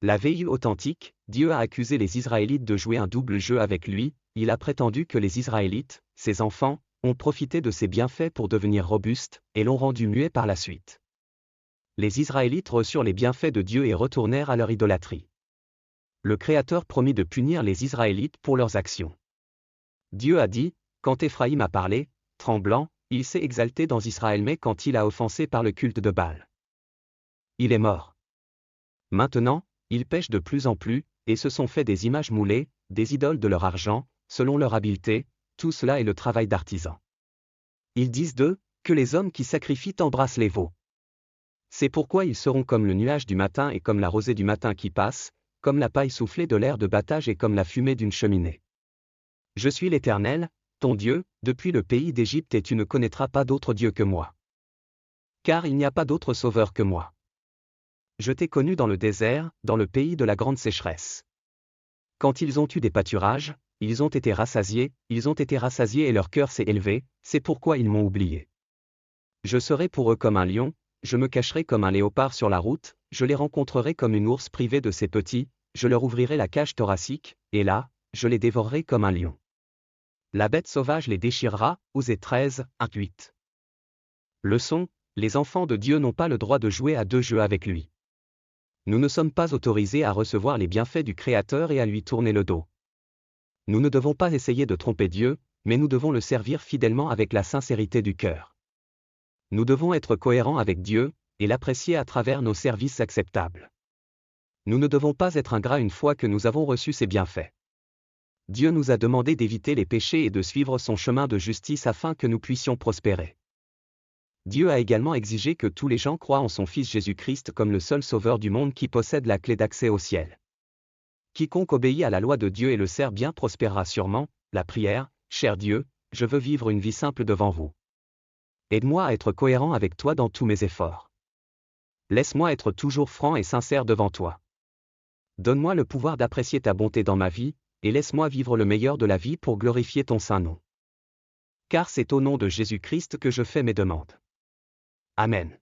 La veille authentique, Dieu a accusé les Israélites de jouer un double jeu avec lui. Il a prétendu que les Israélites, ses enfants, ont profité de ses bienfaits pour devenir robustes, et l'ont rendu muets par la suite. Les Israélites reçurent les bienfaits de Dieu et retournèrent à leur idolâtrie. Le Créateur promit de punir les Israélites pour leurs actions. Dieu a dit, quand Éphraïm a parlé, tremblant, il s'est exalté dans Israël, mais quand il a offensé par le culte de Baal, il est mort. Maintenant, ils pêchent de plus en plus, et se sont fait des images moulées, des idoles de leur argent, selon leur habileté, tout cela est le travail d'artisans. Ils disent d'eux, que les hommes qui sacrifient embrassent les veaux. C'est pourquoi ils seront comme le nuage du matin et comme la rosée du matin qui passe, comme la paille soufflée de l'air de battage et comme la fumée d'une cheminée. Je suis l'Éternel, ton Dieu, depuis le pays d'Égypte, et tu ne connaîtras pas d'autre Dieu que moi. Car il n'y a pas d'autre sauveur que moi. Je t'ai connu dans le désert, dans le pays de la grande sécheresse. Quand ils ont eu des pâturages, ils ont été rassasiés et leur cœur s'est élevé, c'est pourquoi ils m'ont oublié. Je serai pour eux comme un lion, je me cacherai comme un léopard sur la route, je les rencontrerai comme une ours privée de ses petits, je leur ouvrirai la cage thoracique, et là, je les dévorerai comme un lion. La bête sauvage les déchirera, Osée 13, 1-8. Leçon, les enfants de Dieu n'ont pas le droit de jouer à deux jeux avec lui. Nous ne sommes pas autorisés à recevoir les bienfaits du Créateur et à lui tourner le dos. Nous ne devons pas essayer de tromper Dieu, mais nous devons le servir fidèlement avec la sincérité du cœur. Nous devons être cohérents avec Dieu, et l'apprécier à travers nos services acceptables. Nous ne devons pas être ingrats une fois que nous avons reçu ses bienfaits. Dieu nous a demandé d'éviter les péchés et de suivre son chemin de justice afin que nous puissions prospérer. Dieu a également exigé que tous les gens croient en son Fils Jésus-Christ comme le seul sauveur du monde qui possède la clé d'accès au ciel. Quiconque obéit à la loi de Dieu et le sert bien prospérera sûrement. La prière, cher Dieu, je veux vivre une vie simple devant vous. Aide-moi à être cohérent avec toi dans tous mes efforts. Laisse-moi être toujours franc et sincère devant toi. Donne-moi le pouvoir d'apprécier ta bonté dans ma vie, et laisse-moi vivre le meilleur de la vie pour glorifier ton saint nom. Car c'est au nom de Jésus-Christ que je fais mes demandes. Amen.